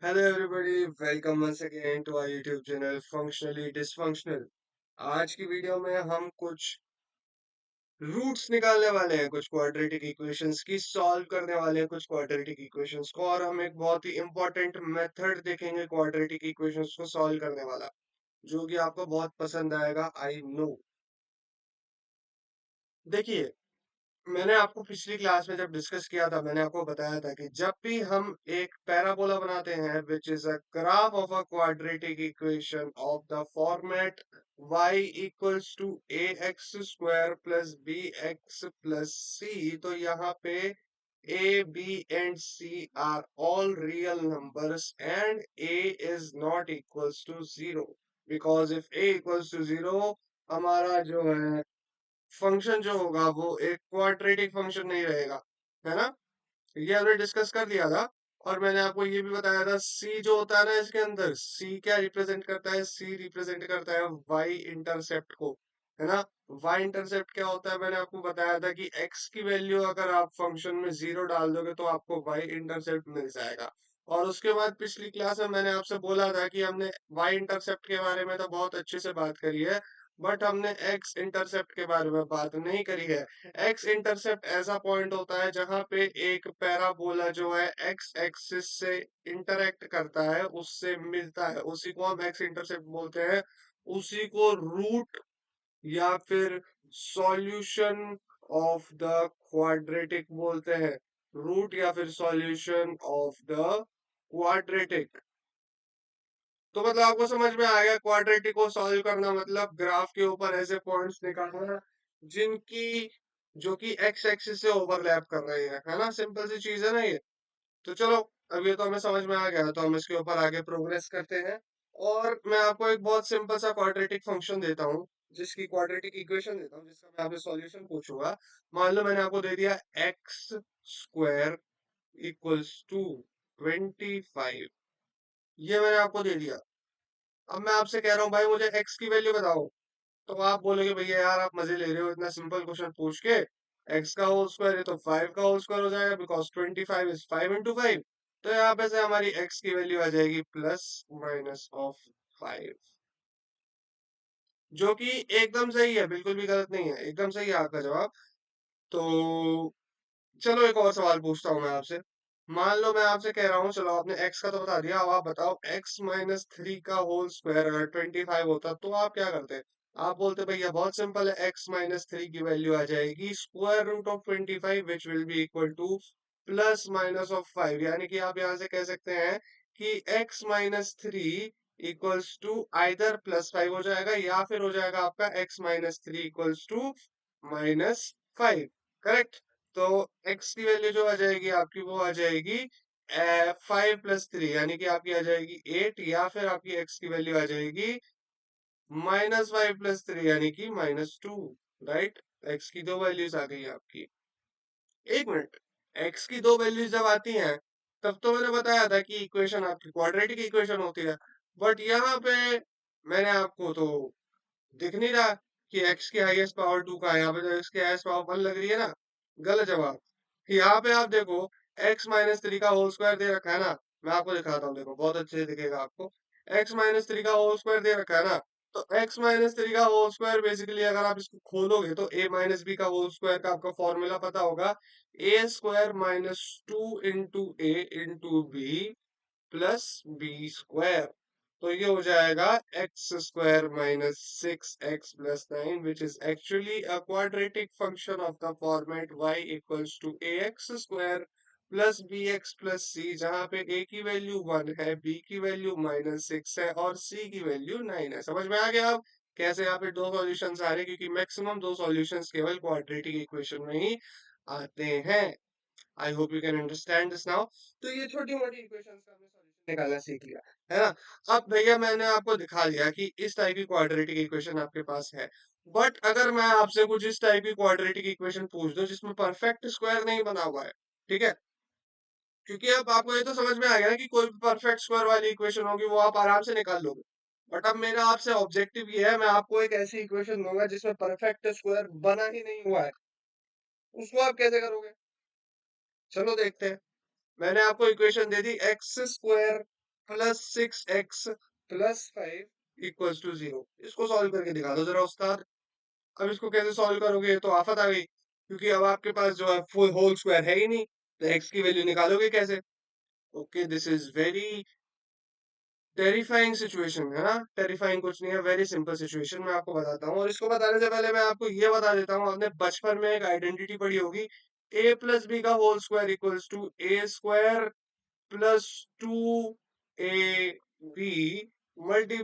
Hello everybody, welcome once again to our YouTube channel functionally dysfunctional. आज की video में हम कुछ रूट्स निकालने वाले हैं, कुछ क्वाड्रेटिक इक्वेशंस की सॉल्व करने वाले हैं, कुछ क्वाड्रेटिक इक्वेशंस को, और हम एक बहुत ही इंपॉर्टेंट मेथड देखेंगे क्वाड्रेटिक इक्वेशंस को सॉल्व करने वाला, जो कि आपको बहुत पसंद आएगा, आई नो। देखिए, मैंने आपको पिछली क्लास में जब डिस्कस किया था, मैंने आपको बताया था कि जब भी हम एक पैराबोला बनाते हैं which is a graph of a quadratic equation of the format y equals to A X square plus B X plus C, तो यहाँ पे a b and c are all real numbers and a is not equals to zero, because if a equals to zero हमारा जो है function जो होगा वो एक क्वाड्रेटिक फंक्शन नहीं रहेगा, है ना। ये हमने डिस्कस कर लिया था। और मैंने आपको ये भी बताया था, सी जो होता है ना, इसके अंदर सी क्या रिप्रेजेंट करता है, सी रिप्रेजेंट करता है वाई इंटरसेप्ट को, है ना। वाई इंटरसेप्ट क्या होता है, मैंने आपको बताया था कि एक्स की वैल्यू अगर आप फंक्शन में जीरो डाल दोगे तो आपको वाई इंटरसेप्ट मिल जाएगा। और उसके बाद पिछली क्लास में मैंने आपसे बोला था कि हमने वाई इंटरसेप्ट के बारे में तो बहुत अच्छे से बात करी है, बट हमने एक्स इंटरसेप्ट के बारे में बात नहीं करी है। एक्स इंटरसेप्ट ऐसा पॉइंट होता है जहां पे एक पैराबोला जो है एक्स एक्सिस से इंटरेक्ट करता है, उससे मिलता है, उसी को हम एक्स इंटरसेप्ट बोलते हैं। उसी को रूट या फिर सॉल्यूशन ऑफ द क्वाड्रेटिक बोलते हैं। रूट या फिर सॉल्यूशन ऑफ द क्वाड्रेटिक। तो मतलब आपको समझ में आ गया, क्वाड्रेटिक को सॉल्व करना मतलब ग्राफ के ऊपर ऐसे पॉइंट्स निकालना जिनकी जो कि एक्स एक्सिस से ओवरलैप कर रहे हैं, है ना। सिंपल सी चीज है ना ये। तो चलो, अब ये तो हमें समझ में आ गया, तो हम इसके ऊपर आगे प्रोग्रेस करते हैं। और मैं आपको एक बहुत सिंपल सा क्वाड्रेटिक फंक्शन देता हूँ, जिसकी क्वाड्रेटिक इक्वेशन देता हूँ, जिसका मैं आपसे सॉल्यूशन पूछूंगा। मान लो मैंने आपको दे दिया एक्स स्क्वायर इक्वल्स टू 25। ये मैंने आपको दे दिया। अब मैं आपसे कह रहा हूँ भाई मुझे एक्स की वैल्यू बताओ। तो आप बोलोगे भैया यार आप मजे ले रहे हो, इतना सिंपल क्वेश्चन पूछ के। एक्स का होल स्क्वायर है तो 5 का होल स्क्वायर हो जाएगा, बिकॉज 25 इज 5 into 5। तो यहाँ पे से हमारी एक्स की वैल्यू आ जाएगी प्लस माइनस ऑफ 5, जो कि एकदम सही है, बिल्कुल भी गलत नहीं है, एकदम सही है आपका जवाब। तो चलो एक और सवाल पूछता हूँ मैं आपसे। मान लो मैं आपसे कह रहा हूँ, चलो आपने एक्स का तो बता दिया, अब आप बताओ x-3 का होल स्क्वायर अगर 25 होता तो आप क्या करते। आप बोलते भैया बहुत सिंपल है, x-3 की वैल्यू आ जाएगी square root of 25 which will be equal to plus minus of 5। यानी कि आप यहाँ से कह सकते हैं कि x-3 इक्वल्स टू आइदर +5 हो जाएगा या फिर हो जाएगा आपका x-3 इक्वल्स टू -5। करेक्ट। तो x की वैल्यू जो आ जाएगी आपकी, वो आ जाएगी 5 + 3, यानी कि आपकी आ जाएगी 8, या फिर आपकी x की वैल्यू आ जाएगी -5 + 3 यानी कि -2। राइट। x की दो वैल्यूज आ गई आपकी। एक मिनट, x की दो वैल्यूज जब आती हैं तब तो मैंने बताया था कि इक्वेशन आपकी क्वाड्रेटिक इक्वेशन होती है। बट यहाँ पे मैंने आपको तो दिख नहीं रहा कि x की हाईएस्ट पावर 2 का है, यहाँ पे तो x की हाईएस्ट पावर 1 लग रही है ना। गलत जवाब। यहाँ पे आप देखो, x-3 का होल स्क्वायर दे रखा है ना। मैं आपको दिखाता हूँ, देखो बहुत अच्छे से दिखेगा आपको। x-3 का होल स्क्वायर दे रखा है ना। तो x-3 का होल स्क्वायर बेसिकली अगर आप इसको खोलोगे तो a माइनस बी का होल स्क्वायर का आपका फॉर्मूला पता होगा, a² - 2 × a × b +b²। तो ये हो जाएगा x² - 6x + 9, which is actually a quadratic function of the format y equals to ax² + bx + c, जहाँ पे a की वैल्यू 1 है, b की वैल्यू -6 है और c की वैल्यू 9 है। समझ में आ गया अब कैसे यहाँ पे दो सॉल्यूशंस आ रहे हैं, क्योंकि मैक्सिमम दो सॉल्यूशंस केवल क्वाड्रेटिक इक्वेशन में ही आते हैं। I hope you can understand this now. तो ये छोटी मोटी इक्वेशंस का हमने सॉल्यूशन निकालना सीख लिया, है ना। अब भैया मैंने आपको दिखा दिया कि इस टाइप की क्वाड्रेटिक इक्वेशन आपके पास है। बट अगर मैं आपसे कुछ इस टाइप की क्वाड्रेटिक इक्वेशन पूछ दूं जिसमें परफेक्ट स्क्वायर नहीं बना हुआ है, ठीक है। क्योंकि अब आपको ये तो समझ में आ गया ना कि कोई भी परफेक्ट स्क्वायर वाली इक्वेशन होगी वो आप आराम से निकाल लोगे। बट अब मेरा आपसे ऑब्जेक्टिव ये है, मैं आपको एक ऐसी इक्वेशन दूंगा जिसमें परफेक्ट स्क्वायर बना ही नहीं हुआ है। उसको आप कैसे करोगे, चलो देखते हैं। मैंने आपको इक्वेशन दे दी x² +6x+5 इक्वल्स टू 0। इसको सॉल्व करके दिखा दो जरा उस्ताद। अब इसको कैसे सॉल्व करोगे, ये तो आफत आ गई, क्योंकि अब आपके पास जो है फुल होल स्क्वायर है ही नहीं, तो x की वैल्यू निकालोगे कैसे? Okay, this is very terrifying situation है ना। टेरिफाइंग कुछ नहीं है, वेरी सिंपल सिचुएशन मैं आपको बताता हूँ। और इसको बताने से पहले मैं आपको ये बता देता हूँ, आपने बचपन में एक आइडेंटिटी पढ़ी होगी, a प्लस बी का whole square equals to A square plus 2ab multi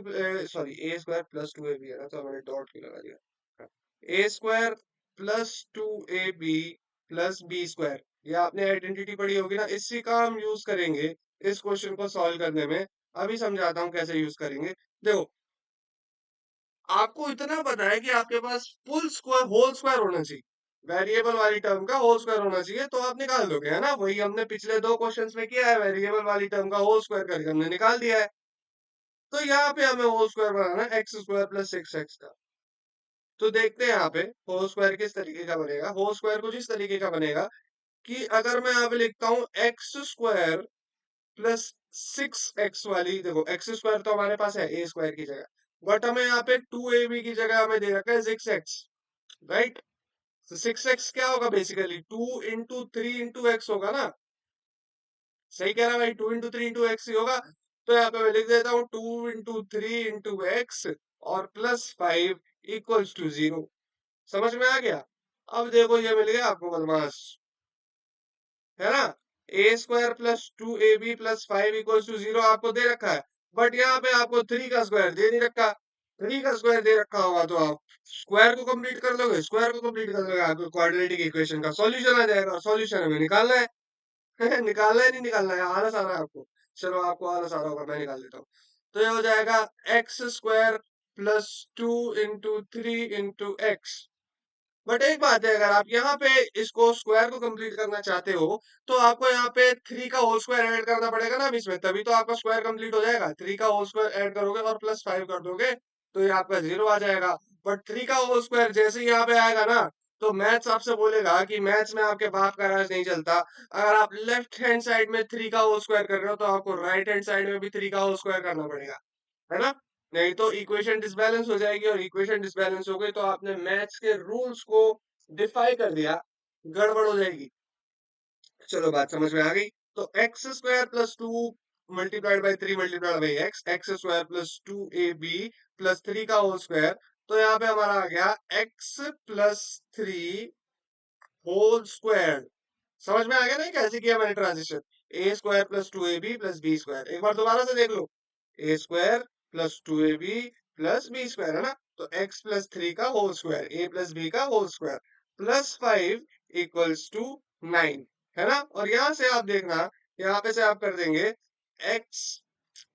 sorry A square plus 2ab है ना, तो मैंने डॉट क्यों लगा दिया। A square plus 2ab plus B square, ये आपने आइडेंटिटी पढ़ी होगी ना, इसी का हम यूज करेंगे इस क्वेश्चन को सॉल्व करने में। अभी समझाता हूँ कैसे यूज करेंगे। देखो, आपको इतना पता है कि आपके पास फुल स्क्वायर होल स्क्वायर होना चाहिए, वेरिएबल वाली टर्म का होल स्क्वायर होना चाहिए, तो आप निकाल दोगे, है ना। वही हमने पिछले दो क्वेश्चंस में किया है, वेरिएबल वाली टर्म का होल स्क्वायर करके हमने निकाल दिया है। तो यहाँ पे हमें होल स्क्वायर बनाना है एक्स स्क्वायर प्लस 6x का। तो देखते हैं यहाँ पे होल स्क्वायर किस तरीके का बनेगा। होल स्क्वायर कुछ इस तरीके का बनेगा कि अगर मैं यहाँ पे लिखता हूँ एक्स स्क्वायर प्लस 6x वाली, देखो एक्स स्क्वायर तो हमारे पास है ए स्क्वायर की जगह, बट हमें यहाँ पे 2ab की जगह हमें दे रखा है 6x, राइट। तो 6x क्या होगा, बेसिकली 2 × 3 × x होगा ना। सही कह रहा भाई, 2 × 3 × x ही होगा। तो यहाँ पे मैं लिख देता हूँ 2 × 3 × x और +5 इक्वल्स टू 0। समझ में आ गया? अब देखो ये मिल गया आपको बदमाश, है ना। A square plus 2ab plus 5 equals to 0 आपको दे रखा है, बट यहाँ पे आपको 3 का स्क्वायर दे नहीं रखा। 3 का स्क्वायर दे रखा होगा तो आप स्क्वायर को कंप्लीट कर लोगे, स्क्वायर को कंप्लीट कर लोगे, आपको क्वाड्रेटिक इक्वेशन का सॉल्यूशन आ जाएगा, और सॉल्यूशन हमें निकालना है। निकालना है नहीं निकालना है, आलस आ रहा है आपको। चलो, आपको आलस आ रहा होगा, मैं निकाल देता हूँ। तो ये हो जाएगा x square plus 2 × 3 × x। But एक बात है, अगर आप यहाँ पे इसको स्क्वायर को कंप्लीट करना चाहते हो, तो आपको यहाँ पे 3 का होल स्क्वायर ऐड करना पड़ेगा ना अब इसमें, तभी तो आपका स्क्वायर कंप्लीट हो जाएगा। 3 का होल स्क्वायर ऐड करोगे और +5 कर दोगे, तो ये आपका 0 आ जाएगा। बट 3 का होल स्क्वायर जैसे ही यहाँ पे आएगा ना, तो मैथ्स आपसे बोलेगा कि मैथ्स में आपके बाप का राज नहीं चलता। अगर आप लेफ्ट हैंड साइड में 3 का होल स्क्वायर कर रहे हो, तो आपको राइट हैंड साइड में भी 3 का होल स्क्वायर करना पड़ेगा, है ना। नहीं तो इक्वेशन डिसबैलेंस हो जाएगी, और इक्वेशन डिसबैलेंस हो गई तो आपने मैथ्स के रूल्स को डिफाई कर दिया, गड़बड़ हो जाएगी। चलो, बात समझ में आ गई। तो x square plus 2 multiplied by 3 multiplied by x, x square plus 2ab plus 3 का होल स्क्वायर। तो यहाँ पे हमारा आ गया एक्स प्लस 3 होल स्क्वायर। समझ में आ गया ना कैसे किया मैंने transition. A square plus 2ab plus B square, एक बार दोबारा से देख लो। A square plus 2ab plus B square, है ना। तो एक्स प्लस 3 का whole square, A plus B का होल स्क्वायर, +5 इक्वल्स टू 9, है ना। और यहां से आप देखना, यहाँ पे से आप कर देंगे एक्स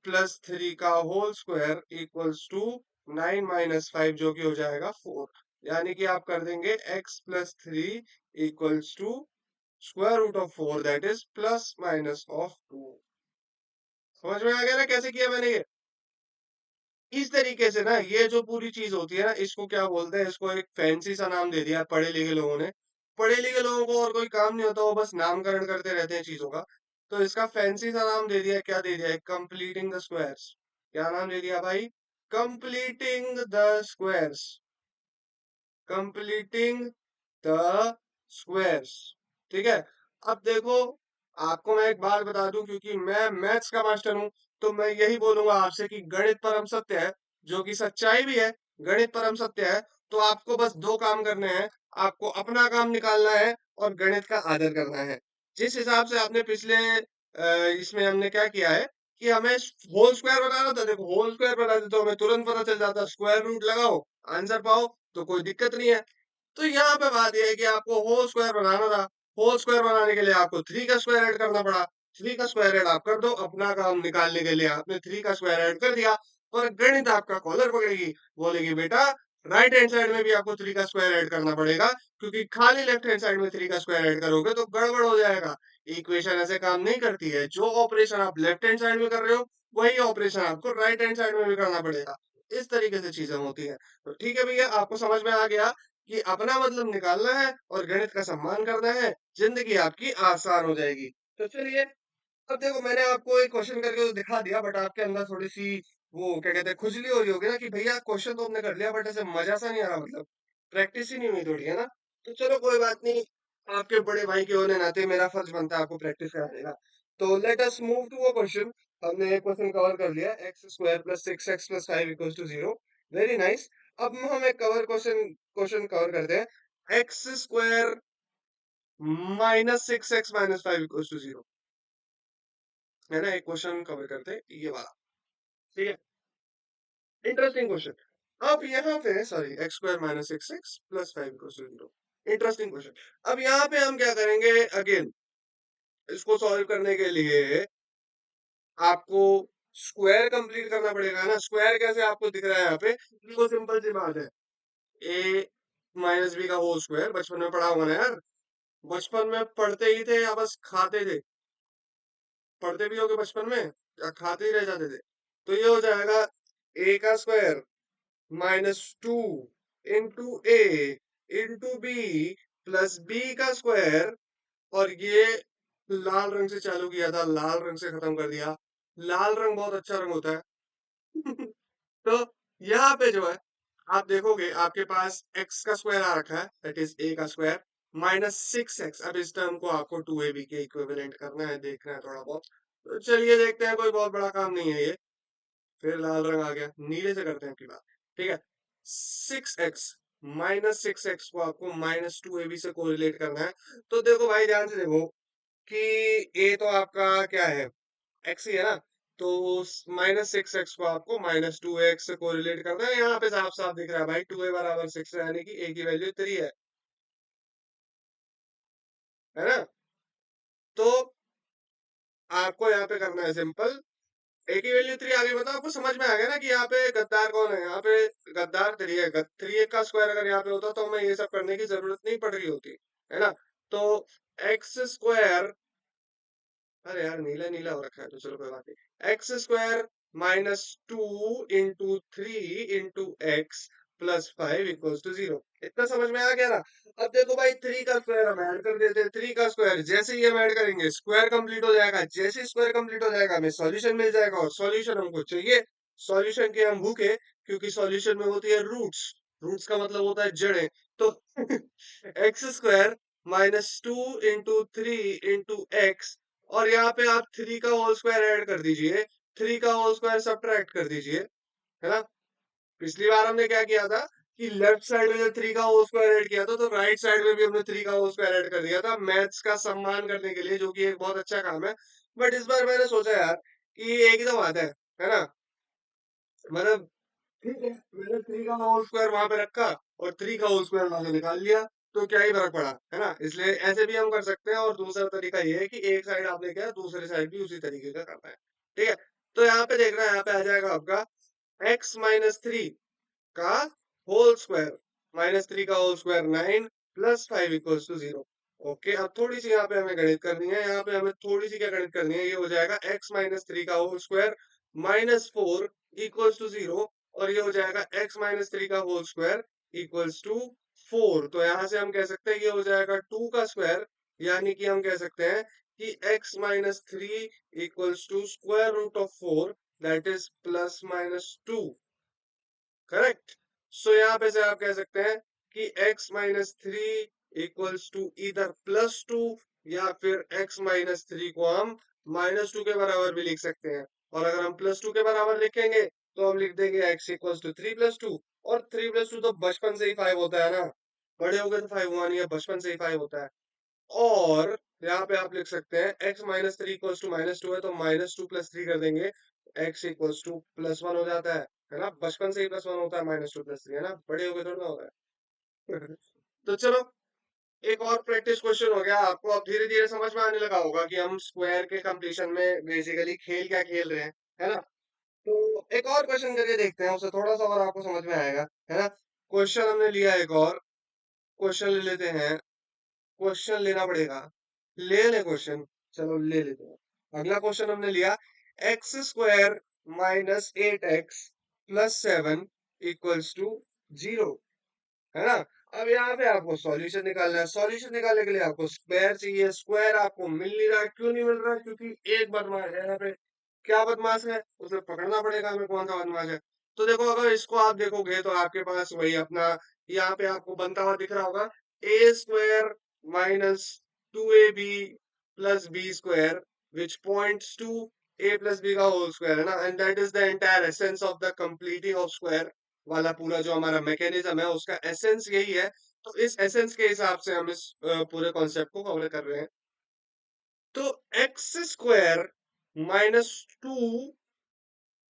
प्लस 3 का होल स्क्वायर इक्वल्स टू 9 - 5, जो कि हो जाएगा 4। यानी कि आप कर देंगे x plus 3 equals to square root of 4, that is plus minus of 2। समझ में आ गया ना कैसे किया मैंने ये। इस तरीके से ना, ये जो पूरी चीज होती है ना, इसको क्या बोलते हैं, इसको एक फैंसी सा नाम दे दिया पढ़े लिखे लोगों ने। पढ़े लिखे लोगों को और कोई काम नहीं होता, वो बस नामकरण करते रहते हैं चीजों का। तो इसका फैंसी सा नाम दे दिया, क्या दे दिया है, कंप्लीटिंग द स्क्वायर्स। क्या नाम दे दिया भाई, completing the squares, completing the squares. ठीक है। अब देखो, आपको मैं एक बात बता दूं, क्योंकि मैं मैथ्स का मास्टर हूं, तो मैं यही बोलूंगा आपसे कि गणित परम सत्य है, जो कि सच्चाई भी है। गणित परम सत्य है। तो आपको बस दो काम करने हैं, आपको अपना काम निकालना है और गणित का आदर करना है। जिस हिसाब से आपने पिछले इसमें हमने क्या किया है कि हमें होल स्क्वायर बनाना था, देखो होल स्क्वायर बनाते तो हमें तुरंत पता चल जाता, स्क्वायर रूट लगाओ, आंसर पाओ, तो कोई दिक्कत नहीं है। तो यहाँ पे बात यह है कि आपको होल स्क्वायर बनाना था। होल स्क्वायर बनाने के लिए आपको 3 का स्क्वायर ऐड करना पड़ा। 3 का स्क्वायर ऐड आप कर दो, अपना काम निकालने के लिए आपने 3 का स्क्वायर ऐड कर दिया। और गणित आपका कॉलर पकड़ेगी, बोलेगी बेटा राइट हैंड साइड में भी आपको 3 का स्क्वायर ऐड करना पड़ेगा, क्योंकि खाली लेफ्ट हैंड साइड में 3 का स्क्वायर ऐड करोगे तो गड़बड़ हो जाएगा। इक्वेशन ऐसे काम नहीं करती है, जो ऑपरेशन आप लेफ्ट हैंड साइड में कर रहे हो, वही ऑपरेशन आपको राइट हैंड साइड में भी करना पड़ेगा। इस तरीके से चीजें होती है। तो ठीक है भैया, आपको समझ में आ गया कि अपना मतलब निकालना है और गणित का सम्मान करना है, जिंदगी आपकी आसान हो जाएगी। तो चलिए, अब देखो मैंने आपको एक क्वेश्चन करके तो दिखा दिया, बट आपके अंदर थोड़ी सी वो क्या कहते हैं खुजली हो रही होगी ना कि भैया क्वेश्चन तो हमने कर लिया बट ऐसे मजा सा नहीं आ रहा, मतलब प्रैक्टिस ही नहीं हुई थोड़ी, है ना। तो चलो कोई बात नहीं, आपके बड़े भाई के होने नाते मेरा फर्ज बनता है आपको प्रैक्टिस कराने का। तो let us move to a question. हमने एक क्वेश्चन कवर कर लिया, x square plus six x plus five equals to zero. Very nice. अब हम एक कवर क्वेश्चन क्वेश्चन कवर करते हैं, x square minus six x minus five equals to zero. है ना, एक क्वेश्चन कवर करते हैं ये वाला। ठीक है, इंटरेस्टिंग क्वेश्चन। अब यहाँ पे sorry, x square minus six x plus five equals to zero. Interesting question. अब यहाँ पे हम क्या करेंगे, अगेन इसको सॉल्व करने के लिए आपको स्क्वायर कंप्लीट करना पड़ेगा ना। स्क्वायर कैसे आपको दिख रहा है यहाँ पे, बिल्कुल सिंपल सी बात है, ए माइनस बी का होल स्क्वायर। बचपन में पढ़ा होगा ना यार, बचपन में पढ़ते ही थे या बस खाते थे, पढ़ते भी होगे बचपन में या खाते ही रह जाते थे। तो ये हो जाएगा ए का स्क्वायर माइनस टू इंटू ए इंटू बी प्लस बी का स्क्वायर। और ये लाल रंग से चालू किया था, लाल रंग से खत्म कर दिया। लाल रंग बहुत अच्छा रंग होता है। तो यहाँ पे जो है आप देखोगे आपके पास x का स्क्वायर आ रखा है, दैट इज a का स्क्वायर माइनस सिक्स एक्स। अब इस टर्म को आपको टू ए बी के इक्विवेलेंट करना है, देखना है थोड़ा बहुत। तो चलिए देखते हैं, कोई बहुत बड़ा काम नहीं है ये। फिर लाल रंग आ गया, नीले से करते हैं आपकी बात। ठीक है, six x minus six x को आपको माइनस टू ए बी से कोरिलेट करना है। तो देखो भाई ध्यान से देखो कि a तो आपका क्या है, एक्स ही है ना। तो माइनस सिक्स एक्स को आपको माइनस टू एक्स से कोरिलेट करना है। यहाँ पे साफ साफ दिख रहा है भाई, टू ए बराबर सिक्स यानी कि ए की वैल्यू थ्री है ना। तो आपको यहाँ पे करना है सिंपल, ए की वैल्यू थ्री आ गई, मतलब आपको समझ में आ गया ना कि यहाँ पे गद्दार कौन है। यहाँ पे गद्दार थ्री है। थ्री का स्क्वायर अगर यहाँ पे होता तो हमें ये सब करने की जरूरत नहीं पड़ रही होती, है ना। तो एक्स स्क्वायर, अरे यार नीला नीला हो रखा है, तो चलो कोई बात नहीं। X square minus two into three into x plus five equals to zero. इतना समझ में आ गया ना। अब देखो भाई, थ्री का स्क्वायर हम ऐड कर देते हैं। थ्री का स्क्वायर जैसे ही हम ऐड करेंगे स्क्वायर कंप्लीट हो जाएगा, जैसे स्क्वायर कंप्लीट हो जाएगा हमें सॉल्यूशन मिल जाएगा, और सॉल्यूशन हमको चाहिए। सॉल्यूशन के हम भूखे, क्योंकि सॉल्यूशन में होती है रूट्स। रूट्स का मतलब होता है जड़ें। तो x square minus two into three into x, और यहाँ पे आप थ्री का होल स्क्वायर ऐड कर दीजिए, थ्री का होल स्क्वायर सब्ट्रैक्ट कर दीजिए, है ना। पिछली बार हमने क्या किया था कि लेफ्ट साइड में जब थ्री का होल स्क्वायर ऐड किया था, तो राइट साइड में भी हमने थ्री का होल स्क्वायर ऐड कर दिया था, मैथ्स का सम्मान करने के लिए, जो कि एक बहुत अच्छा काम है। बट इस बार मैंने सोचा यार कि एक ही तो बात है ना। मतलब ठीक है, मैंने थ्री का होल स्क्वायर वहां पे रखा और थ्री का होल स्क्वायर वहां से निकाल लिया, तो क्या ही फर्क पड़ा, है ना। इसलिए ऐसे भी हम कर सकते हैं, और दूसरा तरीका ये है कि एक साइड आपने किया, दूसरी साइड भी उसी तरीके का करना है। ठीक है, तो यहाँ पे देखना है, यहाँ पे आ जाएगा आपका एक्स माइनस थ्री का होल स्क्वायर माइनस थ्री का whole square nine plus five equals to zero. Okay, अब थोड़ी सी यहाँ पे हमें गणित करनी है, यहाँ पे हमें थोड़ी सी क्या गणित करनी है, ये हो जाएगा एक्स माइनस थ्री का whole square minus four equals to zero, और ये हो जाएगा एक्स माइनस थ्री का whole square equals to four. तो यहाँ से हम कह सकते हैं ये हो जाएगा टू का स्क्वायर, यानी कि हम कह सकते हैं कि X minus three equals to square root of four, that is plus minus two. Correct. So यहाँ पे से आप कह सकते हैं कि x minus three equals to इधर प्लस टू, या फिर x माइनस थ्री को हम माइनस टू के बराबर भी लिख सकते हैं। और अगर हम प्लस टू के बराबर लिखेंगे तो हम लिख देंगे x equals to three plus two. और थ्री प्लस टू तो बचपन से ही फाइव होता है ना, बड़े हो गए तो फाइव हुआ नहीं है, बचपन से ही फाइव होता है। और यहाँ पे आप लिख सकते हैं x minus three equals to minus two है, तो माइनस टू प्लस थ्री कर देंगे, x equals to plus one हो जाता है ना। बचपन से ही प्लस वन होता है, माइनस टू प्लस थ्री, है ना, बड़े हो गए थोड़ा ना होता है। तो चलो, एक और प्रैक्टिस क्वेश्चन हो गया। आपको अब धीरे धीरे समझ में आने लगा होगा कि हम स्क्वायर के कंप्लीशन में बेसिकली खेल क्या खेल रहे हैं, है ना। तो एक और क्वेश्चन करके देखते हैं, उससे थोड़ा सा और आपको समझ में आएगा, है ना। क्वेश्चन हमने लिया, एक और क्वेश्चन ले लेते हैं। क्वेश्चन लेना पड़ेगा, ले ले क्वेश्चन, चलो ले लेते हैं। अगला क्वेश्चन हमने लिया, x square minus eight x plus seven equals to zero, है ना। अब यहाँ पे आपको सॉल्यूशन निकालना है। सॉल्यूशन निकालने के लिए आपको स्क्वायर चाहिए। स्क्वायर आपको मिल नहीं रहा है। क्यों नहीं मिल रहा है? क्योंकि एक बदमाश है यहाँ पे। क्या बदमाश है? उसे पकड़ना पड़ेगा हमें, कौन सा बदमाश है। तो देखो, अगर इसको आप देखोगे तो आपके पास वही अपना यहाँ पे आपको बनता हुआ दिख रहा होगा, A square minus 2ab plus B square which points to a plus B का होल स्क्वायर, है ना। And that is the entire essence of the completing of square वाला पूरा जो हमारा मैकेनिज्म है, उसका एसेंस यही है। तो इस एसेंस के हिसाब से हम इस पूरे कॉन्सेप्ट को कवर कर रहे हैं। तो एक्स स्क्वायर माइनस टू,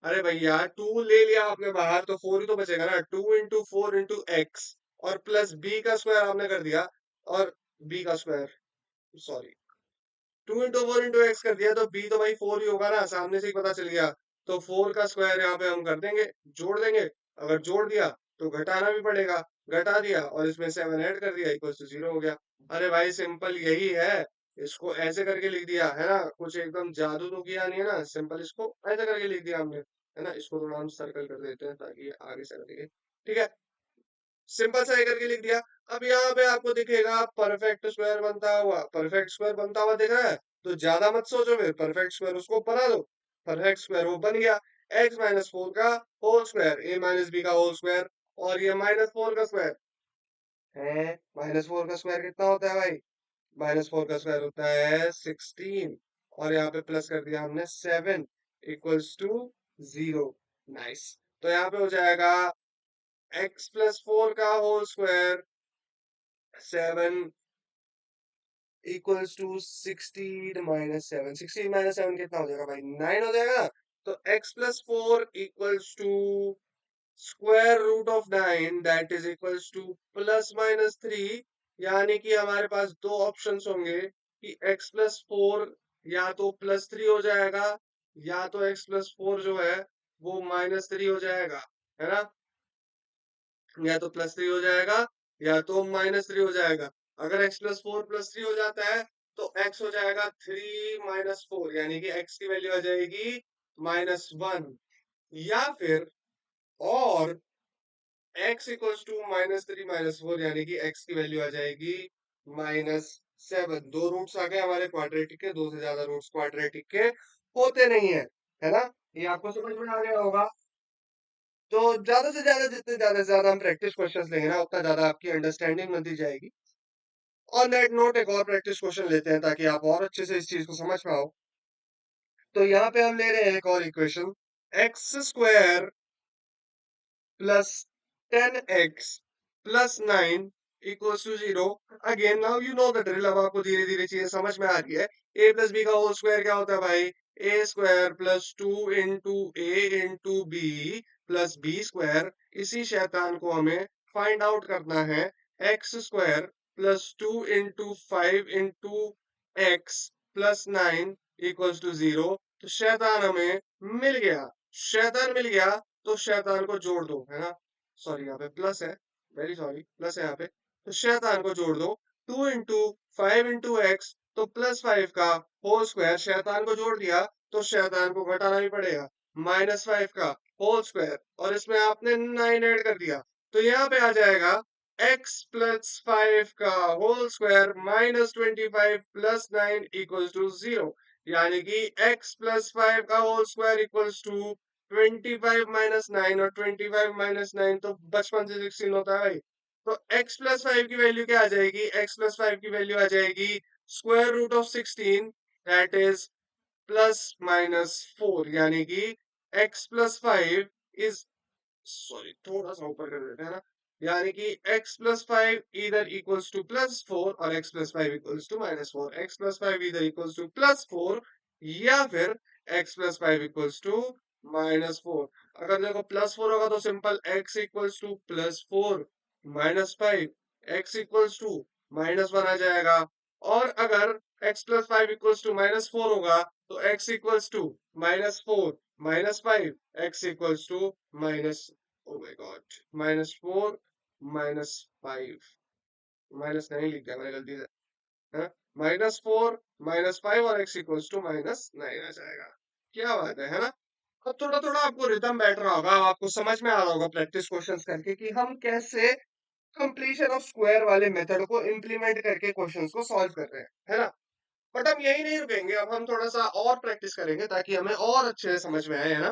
अरे भैया टू ले लिया आपने बाहर तो फोर ही तो बचेगा ना। 2 इंटू 4 इंटू एक्स और प्लस बी का स्क्वायर आपने कर दिया, और बी का square, sorry, 2 into 4 into x कर दिया तो बी तो भाई 4 ही होगा ना, सामने से ही पता चल गया। तो 4 का स्क्वायर यहाँ पे हम कर देंगे, जोड़ देंगे। अगर जोड़ दिया तो घटाना भी पड़ेगा, घटा दिया और इसमें 7 ऐड कर दिया, इक्वल टू 0 हो गया। अरे भाई सिंपल यही है। इसको ऐसे करके लिख दिया है ना, कुछ एकदम जादू तो किया नहीं है ना, सिंपल इसको ऐसे करके लिख दिया हमने, है ना। इसको थोड़ा हम सर्कल कर देते हैं ताकि ये आगे से दिखे। ठीक है, सिंपल सा ये करके लिख दिया। अब यहाँ पे आपको दिखेगा परफेक्ट स्क्वायर बनता हुआ, परफेक्ट स्क्वायर बनता हुआ दिख रहा है। तो ज्यादा मत सोचो, फिर परफेक्ट स्क्वायर उसको बना दो। परफेक्ट स्क्वायर वो बन गया, एक्स माइनस फोर का होल स्क्वायर, ए माइनस बी का होल स्क्वायर, और ये माइनस फोर का स्क्वायर है। माइनस फोर का स्क्वायर कितना होता है भाई? माइनस फोर का स्क्वायर होता है 16, और यहाँ पे प्लस कर दिया हमने 7 इक्वल्स टू 0। नाइस। तो यहाँ पे हो जाएगा एक्स प्लस फोर का होल स्क्वायर 7 इक्वल्स टू 16 - 7। 16 - 7 कितना हो जाएगा भाई? 9 हो जाएगा। तो x plus four equals to square root of 9 that is equals to plus minus 3। यानी कि हमारे पास दो ऑप्शंस होंगे कि x प्लस फोर या तो प्लस 3 हो जाएगा, या तो x प्लस फोर जो है वो माइनस 3 हो जाएगा, है ना। या तो प्लस 3 हो जाएगा या तो माइनस 3 हो जाएगा। अगर x प्लस फोर प्लस 3 हो जाता है तो x हो जाएगा 3 - 4, यानी कि x की वैल्यू आ जाएगी -1। या फिर, और x इक्वल्स टू -3 - 4, यानी कि x की वैल्यू आ जाएगी -7। दो रूट्स आ गए हमारे क्वाड्रेटिक के, दो से ज्यादा रूट्स क्वाड्रेटिक के होते नहीं है, है ना। ये आपको समझ में आ गया होगा। तो ज्यादा से ज्यादा, जितने ज्यादा से ज्यादा हम प्रैक्टिस क्वेश्चंस लेंगे ना, उतना ज्यादा आपकी अंडरस्टैंडिंग बनती जाएगी। ऑन दैट नोट एक और प्रैक्टिस क्वेश्चन लेते हैं ताकि आप और अच्छे से इस चीज को समझ पाओ। तो यहाँ पे हम ले रहे हैं एक और equation, x square plus 10x plus 9 equals to 0। Again now you know the drill. अब आपको धीरे धीरे चीजें समझ में आ रही है। a प्लस बी का होल स्क्वायर क्या होता है भाई? ए square plus 2 into a into B plus B square. इसी शैतान को हमें फाइंड आउट करना है। X square plus 2 into 5 into x plus 9 equals to 0। तो शैतान हमें मिल गया। शैतान मिल गया तो शैतान को जोड़ दो, है ना। सॉरी, यहाँ पे प्लस है, वेरी सॉरी, प्लस है यहाँ पे। तो शैतान को जोड़ दो। 2 इंटू 5 इंटू एक्स, तो +5 का होल स्क्वायर, शैतान को जोड़ दिया तो शैतान को घटाना भी पड़ेगा, -5 का होल स्क्वायर, और इसमें आपने 9 ऐड कर दिया। तो यहाँ पे आ जाएगा x प्लस 5 का whole square -25 plus 9 equals to 0। यानी कि x प्लस 5 का होल स्क्वायर इक्वल्स टू 25 - 9, और 25 - 9 तो बचपन से 16 होता है भाई। तो x प्लस 5 की वैल्यू क्या आ जाएगी? x प्लस 5 की वैल्यू आ जाएगी square root of 16, that is +-4। यानी कि x प्लस 5 इज, सॉरी थोड़ा सा ऊपर कर देते हैं ना। यानी कि x प्लस 5 इधर इक्वल्स टू +4 और x plus 5 equals to -4। x plus 5 इधर इक्वल्स टू +4 या फिर x प्लस 5 इक्वल्स टू -4। अगर देखो +4 होगा तो simple x equals to +4 -5, x equals to -1 आ जाएगा। और अगर x प्लस 5 इक्वल्स टू -4 होगा तो x equals to -4 -5, x equals to minus, oh my God, -4 -5, minus नहीं लिख दिया मैंने गलती से, है। -4 -5 और x इक्वल्स टू -9 आ जाएगा। क्या बात है ना। अब थोड़ा थोड़ा आपको रिदम बैठ रहा होगा, अब आपको समझ में आ रहा होगा प्रैक्टिस क्वेश्चंस करके कि हम कैसे कंप्लीशन ऑफ स्क्वायर वाले मेथड को इम्प्लीमेंट करके क्वेश्चंस को सॉल्व कर रहे हैं, है ना। बट हम यही नहीं रुकेंगे, अब हम थोड़ा सा और प्रैक्टिस करेंगे ताकि हमें और अच्छे से समझ में आए, है ना।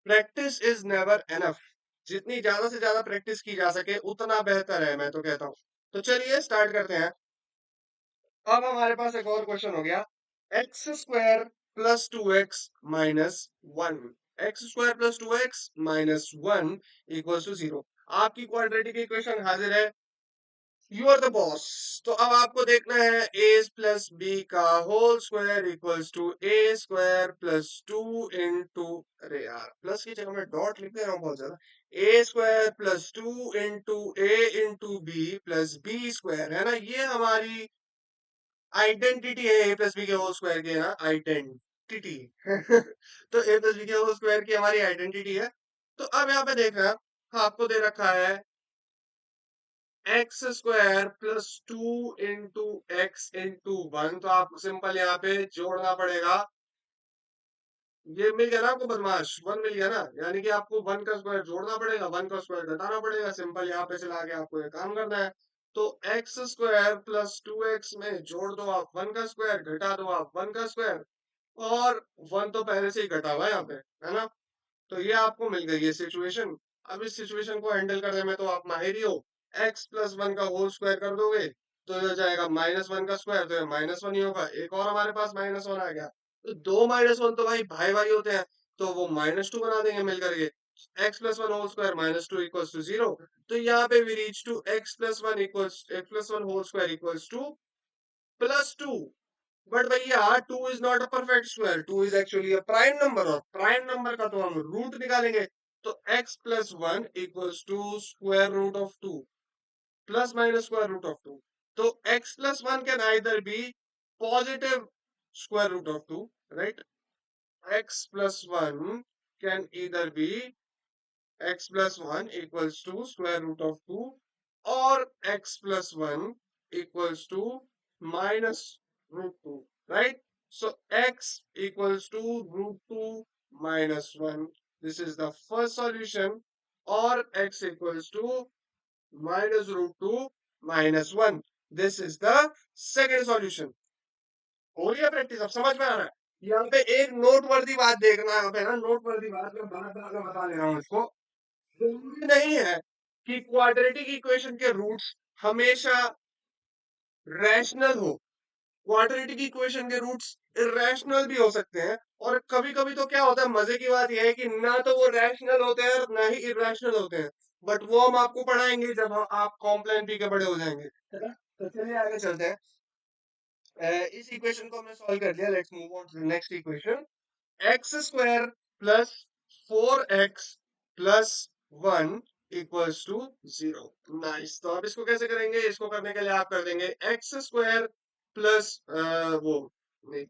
प्रैक्टिस इज नेवर एनफ, जितनी ज्यादा से ज्यादा प्रैक्टिस की जा सके उतना बेहतर है, मैं तो कहता हूँ। तो चलिए स्टार्ट करते हैं। अब हमारे पास एक और क्वेश्चन हो गया, x square plus two x minus one, x square plus two x minus one equal to zero. आपकी क्वाड्रेटिक इक्वेशन हाजिर है, यू आर द बॉस। तो अब आपको देखना है ए प्लस बी का whole square equals to A square plus two into, अरे यार प्लस की जगह मैं डॉट लिख दे रहा हूँ बहुत ज्यादा, A square plus two into A into B plus B square, है ना। ये हमारी आइडेंटिटी है ए प्लस बी के होल स्क्वायर की, है ना, आइडेंटिटी। तो ए प्लस बी के होल स्क्वायर की हमारी आइडेंटिटी है। तो अब यहाँ पे देखना, आपको दे रखा है x square plus two into x into one, तो आपको सिंपल यहाँ पे जोड़ना पड़ेगा। ये मिल गया ना आपको बदमाश, वन मिल गया ना, यानी कि आपको वन का स्क्वायर जोड़ना पड़ेगा, वन का स्क्वायर घटाना पड़ेगा, सिंपल यहाँ पे चला के आपको ये काम करना है। तो x square plus two x में जोड़ दो आप वन का स्क्वायर, घटा दो आप वन का स्क्वायर, और वन तो पहले से ही घटा हुआ है यहाँ पे, है ना। तो ये आपको मिल गई ये सिचुएशन। अब इस सिचुएशन को हैंडल करने में तो आप माहिर ही हो। एक्स प्लस वन का होल स्क्वायर कर दोगे तो ये हो जाएगा माइनस वन का स्क्वायर, तो ये माइनस वन ही होगा। एक और हमारे पास माइनस वन आ गया, तो दो माइनस वन तो भाई भाई होते हैं, तो वो माइनस टू बना देंगे मिल करके। X plus one whole square minus two equals to zero. तो यहाँ पे we reach to X plus one equals, X plus one whole square equals to plus two. But भैया two is not a perfect square, two is actually a prime number, और prime number का तो हम root निकालेंगे। तो x plus one equals to square root of two plus minus square root of to. तो x plus one can either be positive square root of two, right. x plus one can either be x plus 1 equals to square root of 2, or x plus 1 equals to minus root 2, right? So x equals to root 2 minus 1. This is the first solution. Or x equals to minus root 2 minus 1. This is the second solution. हो रही है practice, अब समझ में आ रहा है। यहाँ पे एक नोटवर्दी बात देखना है, यहाँ पे ना नोटवर्दी बात, मैं बार बार में बता ले रहा हूँ इसको। जरूरी नहीं है कि क्वाड्रेटिक इक्वेशन के रूट्स हमेशा रैशनल हो, क्वाड्रेटिक इक्वेशन के रूट्स इरेशनल भी हो सकते हैं। और कभी कभी तो क्या होता है, मजे की बात यह है कि ना तो वो रैशनल होते हैं और ना ही इरेशनल होते हैं, बट वो हम आपको पढ़ाएंगे जब आप कॉम्प्लेन पी के बड़े हो जाएंगे, है ना। तो चलिए आगे चलते हैं। इस इक्वेशन को हमने सॉल्व कर लिया, let's move on to the next equation. X square plus four x plus one equals to zero. Nice. तो अब इसको कैसे करेंगे, इसको करने के लिए आप कर देंगे एक्स स्क्वायर प्लस वो नहीं,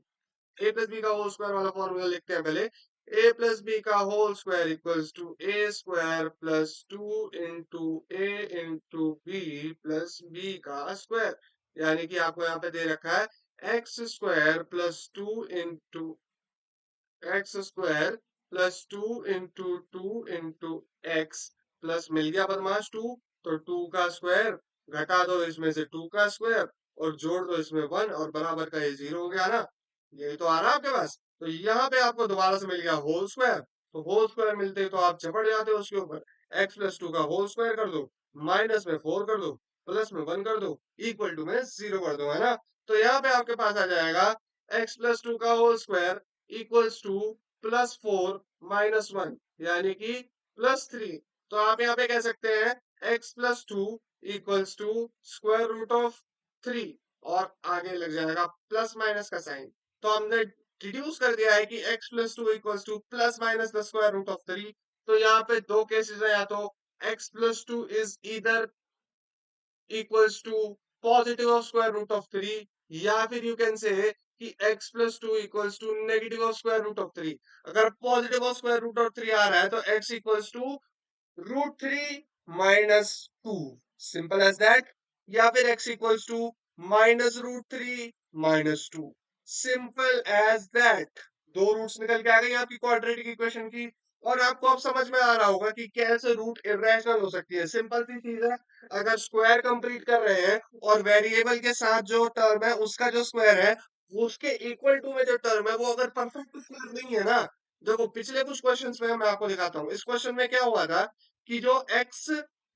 ए प्लस बी का होल स्क्वायर वाला फॉर्मूला लिखते हैं पहले। ए प्लस बी का whole square equals to A square plus two into A into B plus B का स्क्वायर, यानी कि आपको यहाँ पे दे रखा है x square plus two into x square plus two into x plus मिल गया बदमाश टू, तो टू का स्क्वायर घटा दो इसमें से टू का स्क्वायर और जोड़ दो इसमें वन, और बराबर का ये जीरो हो गया ना। यही तो आ रहा है आपके पास। तो यहाँ पे आपको दोबारा से मिल गया होल स्क्वायर, तो होल स्क्वायर मिलते ही तो आप चपड़ जाते हो उसके ऊपर। एक्स प्लस टू का होल स्क्वायर कर दो, माइनस में फोर कर दो, प्लस में वन कर दो, इक्वल टू में जीरो कर दो, है ना। तो यहाँ पे आपके पास आ जाएगा एक्स प्लस टू का whole square equals to plus four minus one, यानी कि प्लस थ्री। तो आप यहाँ पे कह सकते हैं x plus two equals to square root of three, और आगे लग जाएगा प्लस माइनस का साइन। तो हमने डिड्यूस कर दिया है कि x plus two equals to plus minus the square root of three. तो यहाँ पे दो केसेस है, या तो एक्स प्लस टू इज इधर equals to positive of square root of 3, या फिर यू कैन से कि x plus 2 equals to negative of square root of 3। अगर positive of square root of 3 आ रहा है तो x equals to root 3 minus 2, simple as that। या फिर x equals to minus root 3 minus 2, simple as that। दो roots निकल के आ गई आपकी क्वाड्रेटिक इक्वेशन की। और आपको अब समझ में आ रहा होगा कि कैसे रूट इरेशनल हो सकती है। सिंपल सी चीज है, अगर स्क्वायर कंप्लीट कर रहे हैं और वेरिएबल के साथ जो टर्म है उसका जो स्क्वायर है वो उसके इक्वल टू में जो टर्म है वो अगर परफेक्ट स्क्वायर नहीं है ना, देखो पिछले कुछ क्वेश्चंस में मैं आपको दिखाता हूँ। इस क्वेश्चन में क्या हुआ था कि जो x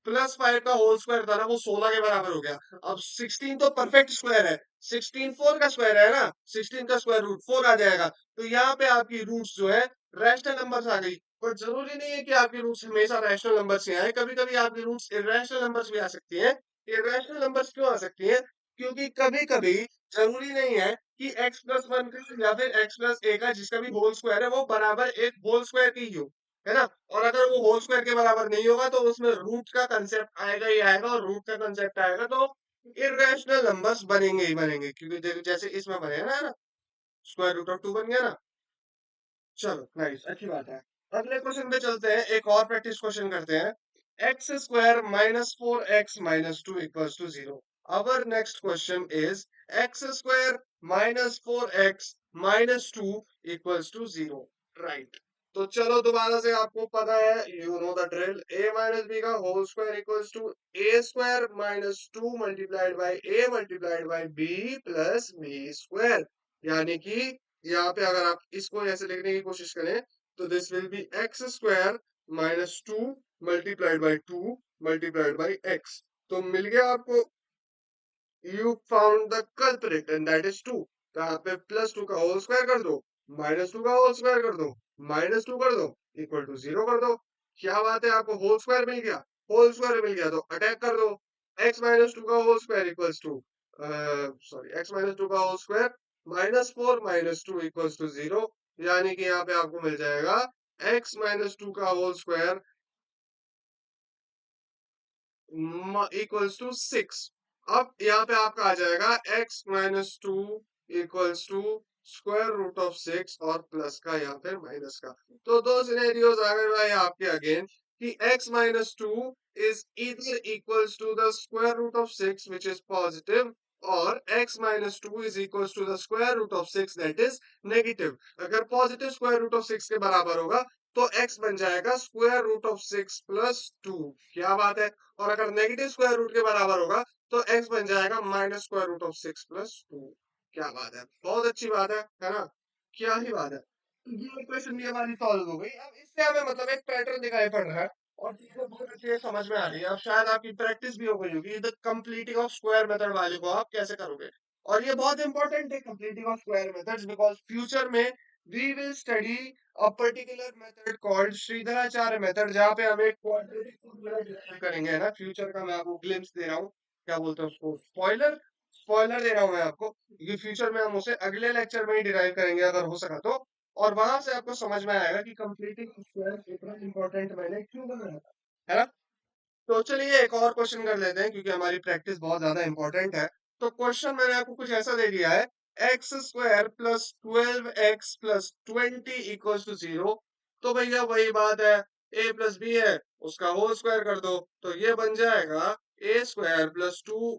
प्लस 5 का होल स्क्वायर था ना वो 16 के बराबर हो गया। अब 16 तो परफेक्ट स्क्वायर है, 16 4 का स्क्वायर है ना, 16 का स्क्वायर रूट 4 आ जाएगा। तो यहाँ पे आपकी रूट्स जो है रैशनल नंबर्स आ गई। पर जरूरी नहीं है कि आपकी रूट्स हमेशा रैशनल नंबर्स ही आए, कभी कभी आपकी रूट्स इरेशनल नंबर्स भी आ सकती हैं। इरेशनल नंबर्स क्यों आ सकती हैं? क्योंकि कभी कभी जरूरी नहीं है कि x प्लस वन का या फिर x प्लस ए का जिसका भी होल स्क्वायर है वो बराबर एक होल स्क्वायर की ही हो, है ना। और अगर वो होल स्क्वायर के बराबर नहीं होगा तो उसमें रूट का कंसेप्ट आएगा ही आएगा, और रूट का कंसेप्ट आएगा तो इरेशनल नंबर्स बनेंगे ही बनेंगे। क्योंकि जैसे इसमें बने हैं ना, स्क्वायर रूट ऑफ 2 बन गया ना। चलो नाइस, अच्छी बात है। अगले क्वेश्चन पे चलते हैं, एक और प्रैक्टिस क्वेश्चन करते हैं। X square minus 4x minus 2 equals to 0। Our next question is x square minus 4x minus 2 equals to 0। Right. तो चलो दोबारा से, आपको पता है, you know the drill, a minus b का whole square equals to a square minus 2 multiplied by a multiplied by b plus b square. यानी कि यहाँ पे अगर आप इसको ऐसे लिखने की कोशिश करें तो this will be x square minus 2 multiplied by 2 multiplied by x. तो मिल गया आपको, you found the culprit and that is 2। तो यहाँ पे प्लस 2 का होल स्क्वायर कर दो, माइनस 2 का होल स्क्वायर कर दो, माइनस 2 कर दो, इक्वल टू 0 कर दो। क्या बात है, आपको होल स्क्वायर मिल गया। होल स्क्वायर मिल गया तो अटैक कर दो। x माइनस 2 का whole square equals to, sorry, x minus 2 का whole square minus 4 minus 2 equals to 0। यानी कि यहाँ पे आपको मिल जाएगा x माइनस 2 का होल स्क्वायर इक्वल्स टू 6। अब यहाँ पे आपका आ जाएगा x minus 2 equals to square root of 6 और प्लस का या फिर माइनस का। तो दो सिनेरियोज आ गए भाई आपके अगेन, कि x minus 2 is either equals to the square root of 6 which is positive, और x minus 2 is equals to the square root of 6 that is negative। अगर पॉजिटिव स्क्वायर रूट ऑफ 6 के बराबर होगा तो x बन जाएगा square root of 6 plus 2। क्या बात है। और अगर नेगेटिव स्क्वायर रूट के बराबर होगा तो x बन जाएगा minus square root of 6 plus 2। क्या बात है, बहुत अच्छी बात है ना। क्या ही बात है। तो ये इक्वेशन भी हमारी सॉल्व हो गई। अब इससे हमें मतलब एक पैटर्न दिखाई पड़ रहा है और चीजें बहुत अच्छे से समझ में आ रही है। अब शायद आपकी प्रैक्टिस भी हो गई होगी the completing of square method वाले को आप कैसे करोगे। और ये बहुत इंपॉर्टेंट है completing of square methods, because future में we will study a particular method called Shridharacharya method, जहाँ पे हम एक क्वाड्रेटिक फॉर्मूला डिराइव करेंगे, है ना। फ्यूचर का मैं आपको ग्लिम्स दे रहा हूँ, क्या बोलते हैं उसको, स्पॉइलर, स्पॉइलर दे रहा हूँ मैं आपको, क्योंकि फ्यूचर में हम उसे अगले लेक्चर में ही डिराइव करेंगे अगर हो सका तो। और वहां से आपको समझ में आएगा कि कंप्लीटिंग स्क्वायर इतना इंपॉर्टेंट मैंने क्यों बनाया था, है ना। तो चलिए एक और क्वेश्चन कर लेते हैं, क्योंकि हमारी प्रैक्टिस बहुत ज्यादा इंपॉर्टेंट है। तो क्वेश्चन मैंने आपको कुछ ऐसा दे दिया है, x square plus 12x plus 20 equals to 0। तो भैया वही बात है, a प्लस बी है, उसका होल स्क्वायर कर दो तो ये बन जाएगा ए स्क्वायर प्लस 2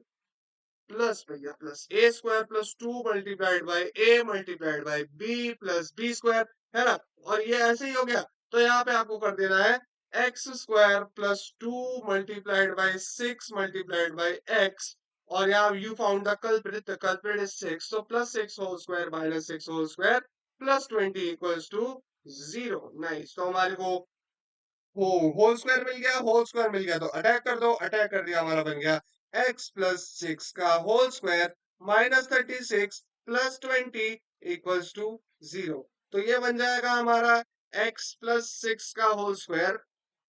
प्लस भैया plus a square plus 2 multiplied by a multiplied by b plus B square, है ना। और ये ऐसे ही हो गया। तो यहाँ पे आपको कर देना है x square plus 2 multiplied by 6 multiplied by x, और यहाँ you found the culprit is 6, तो plus 6 whole square minus 6 whole square plus 20 equals to 0। Nice. तो हमारे को हो होल स्क्वायर मिल गया, होल स्क्वायर मिल गया तो अटैक कर दो, अटैक कर दिया, हमारा बन गया x प्लस 6 का whole square minus 36 plus 20 equals to 0। तो ये बन जाएगा हमारा x प्लस 6 का होल स्क्वायर।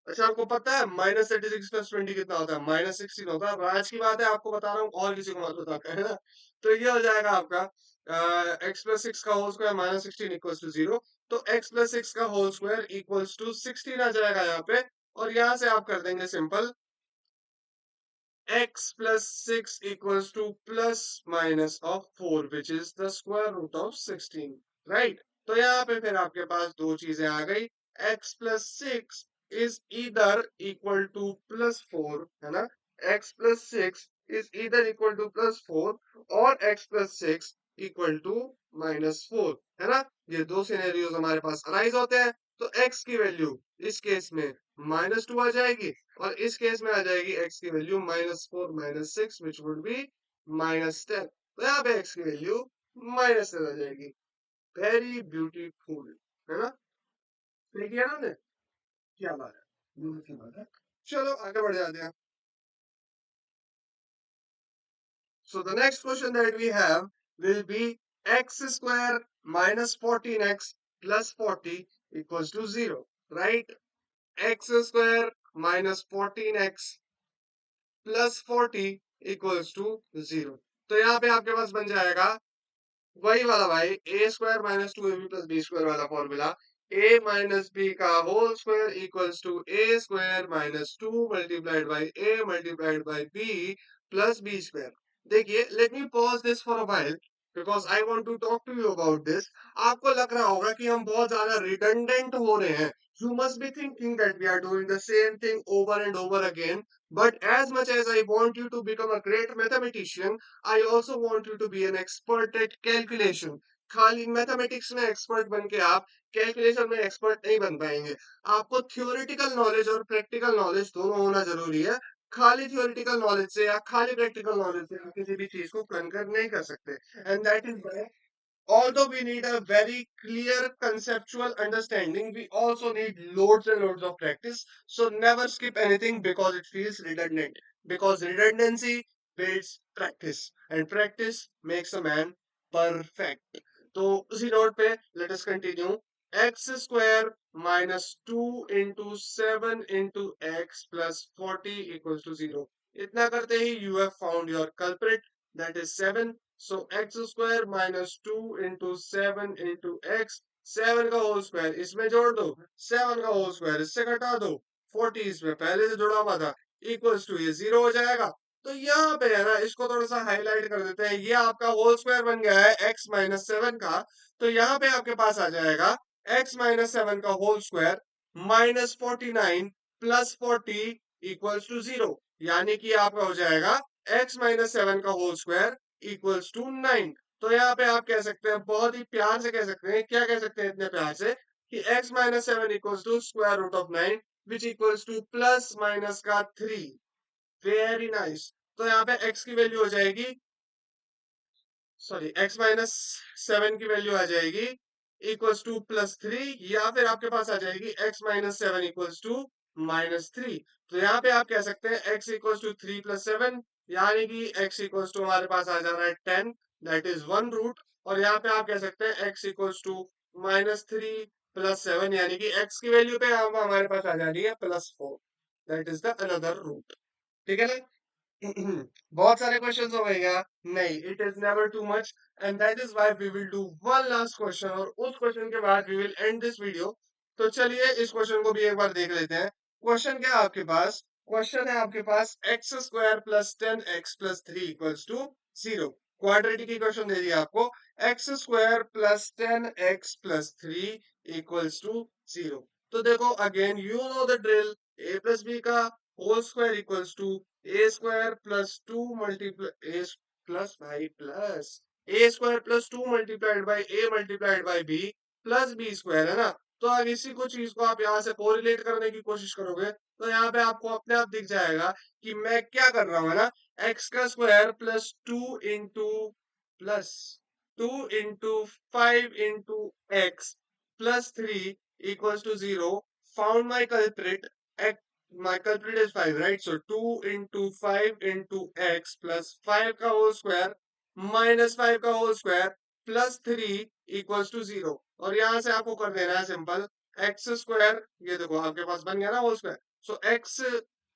अच्छा आपको पता है माइनस 36 प्लस 20 कितना होता है, माइनस 16 होता है। आज की बात है, आपको बता रहा हूँ, और किसी को मत बताना, है ना। तो ये हो जाएगा आपका एक्स प्लस 6 का whole square minus 16 equals to 0। तो x प्लस 6 का होल स्क्वायर इक्वल्स टू 16 आ जाएगा यहाँ पे। और यहाँ से आप कर देंगे simple, x plus 6 equals to plus minus of 4 which is the square root of 16, right। तो यहाँ पे फिर आपके पास दो चीजें आ गई, x plus 6 is either equal to plus 4, है ना। x plus 6 is either equal to plus 4 और x plus 6 equal to minus 4, है ना। ये दो सिनेरियोज हमारे पास अराइज होते हैं। तो x की वैल्यू इस केस में -2 आ जाएगी और इस केस में आ जाएगी x की वैल्यू -4 -6 विच वुड बी -10। तो यहाँ पे x की वैल्यू -10 आ जाएगी। वेरी ब्यूटीफुल, है ना? सही किया ना हमने? क्या बात है, बहुत की बात है। चलो आगे बढ़ जाते हैं। So the next question that we have will be x square minus 14x plus 40 equals to 0, right? X square minus 14x plus 40 equals to 0. तो यहाँ पे आपके पास बन जाएगा वही वाला भाई, ए square minus two a b plus B square वाला फॉर्मूला। ए माइनस बी का whole square equals to A square minus two multiplied by a multiplied by b plus B square. देखिए, let me pause this for a while because I want to talk to you about this. आपको लग रहा होगा कि हम बहुत ज्यादा redundant हो रहे हैं। You must be thinking that we are doing the same thing over and over again. But as much as I want you to become a great mathematician, I also want you to be an expert at calculation. खाली mathematics में expert बन के आप calculation में expert नहीं बन पाएंगे। आपको थ्योरेटिकल नॉलेज और प्रैक्टिकल नॉलेज दोनों होना जरूरी है। खाली थ्योरेटिकल नॉलेज से या खाली प्रैक्टिकल नॉलेज से आप किसी भी चीज को कनकर नहीं कर सकते। And that is why although we need a very clear conceptual understanding, we also need loads and loads of practice. So never skip anything because it feels redundant. Because redundancy builds practice, and practice makes a man perfect. तो उसी note पे let us continue. X square minus 2 into 7 into x plus 40 equals to 0. इतना करते ही you have found your culprit, that is 7. So x square minus 2 into 7 into x, 7 का whole square इसमें जोड़ दो, 7 का होल स्क्वायर इससे घटा दो, 40 इसमें पहले से जुड़ा हुआ था, इक्वल्स टू ये 0 हो जाएगा। तो यहाँ पे है ना, इसको थोड़ा सा हाईलाइट कर देते हैं। ये आपका होल स्क्वायर बन गया है x माइनस 7 का। तो यहाँ पे आपके पास आ जाएगा x माइनस 7 का whole square minus 49 plus 40 equals to 0। यानी कि आपका हो जाएगा x माइनस 7 का होल स्क्वायर इक्वल्स टू 9। तो यहाँ पे आप कह सकते हैं, बहुत ही प्यार से कह सकते हैं, क्या कह सकते हैं इतने प्यार से कि x minus 7 equals to square root of 9 which equals to plus minus का 3। Very nice. तो यहाँ पे x की वैल्यू हो जाएगी, सॉरी x माइनस 7 की वैल्यू आ जाएगी इक्वल्स टू +3, या फिर आपके पास आ जाएगी x माइनस 7 इक्वल्स टू -3। तो यहाँ पे आप कह सकते हैं x इक्वल्स टू 3 + 7, यानी कि x इक्वल्स टू हमारे पास आ जा रहा है 10, दैट इज 1 रूट। और यहाँ पे आप कह सकते हैं x इक्वल्स टू -3 + 7, यानी कि x की वैल्यू पे हमारे पास आ जा रही है +4, that is the another root. ठीक है ना? बहुत सारे क्वेश्चंस हो गए क्या? नहीं, it is never too much, and that is why we will do one last question, और उस क्वेश्चन के बाद we will end this video. तो चलिए इस क्वेश्चन को भी एक बार देख लेते हैं। क्वेश्चन क्या है आपके पास? क्वेश्चन है आपके पास x square plus 10x plus 3 equals to 0। Quadratic equation दे दिया आपको, x square plus 10x plus 3 equals to 0। तो देखो, again you know the drill, a plus B का whole square equals to A square plus two multiply a plus भाई plus a square plus two multiplied by a multiplied by b plus B square, है ना? तो अब इसी को चीज को आप यहाँ से कोरिलेट करने की कोशिश करोगे तो यहाँ पे आपको अपने आप दिख जाएगा कि मैं क्या कर रहा हूँ, है ना? एक्स का square plus plus two into 5 into x plus 3 equals to 0. Found my culprit. My culprit is 5, right? So 2 into 5 into x plus 5 का whole square minus 5 का whole square plus 3 equals to 0. और यहाँ से आपको कर देना है सिंपल, x स्क्वायर, ये देखो आपके पास बन गया ना whole square. So x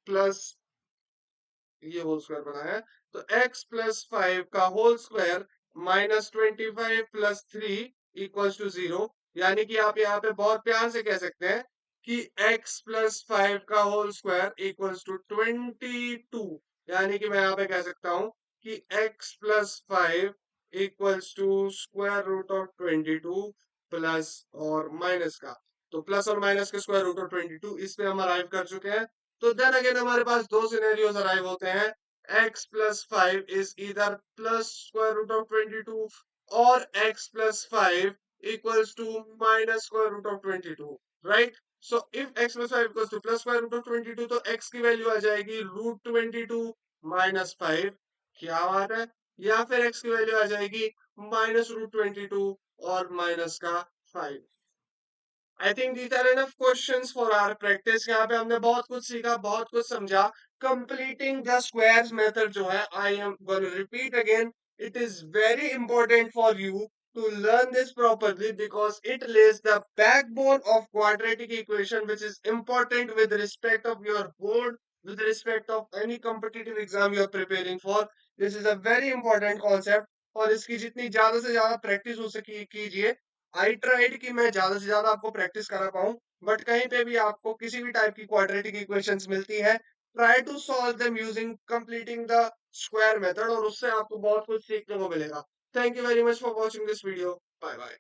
plus ये होल स्क्वायर बना है, तो x प्लस 5 का whole square minus 25 plus 3 equals to 0। यानी कि आप यहाँ पे बहुत प्यार से कह सकते हैं कि x प्लस 5 का होल स्क्वायर इक्वल्स टू 22। यानी कि मैं यहाँ पे कह सकता हूँ कि x plus 5 equals to square root of 22 plus और माइनस का, तो प्लस और माइनस के स्क्वायर रूट ऑफ 22 इस पे हम अराइव कर चुके हैं। तो देन अगेन हमारे पास दो सिनेरियोज अराइव होते हैं, x प्लस 5 इज इधर प्लस स्क्वायर रूट ऑफ 22 और x plus 5 equals to minus square root of 22, right? So if x plus 5 equals to plus square root of 22, तो x की value आ जाएगी रूट 22 माइनस 5। क्या बात है? या फिर x की वैल्यू आ जाएगी माइनस रूट 22 और माइनस का 5। I think these are enough questions for our practice. यहाँ पे हमने बहुत कुछ सीखा, बहुत कुछ समझा। कंप्लीटिंग द स्क्वायर्स मेथड जो है, I am gonna repeat again, it is very important for you to learn this properly because it lays the backbone of quadratic equation which is important with respect of your board, with respect of any competitive exam you are preparing for. This is a very important concept और इसकी जितनी ज्यादा से ज्यादा practice हो सके कीजिए। I tried कि मैं ज्यादा से ज्यादा आपको प्रैक्टिस करा पाऊं, बट कहीं पे भी आपको किसी भी टाइप की क्वाड्रेटिक इक्वेशंस मिलती है, try to solve them using completing the square method और उससे आपको बहुत कुछ सीखने को मिलेगा। Thank you very much for watching this video. Bye bye.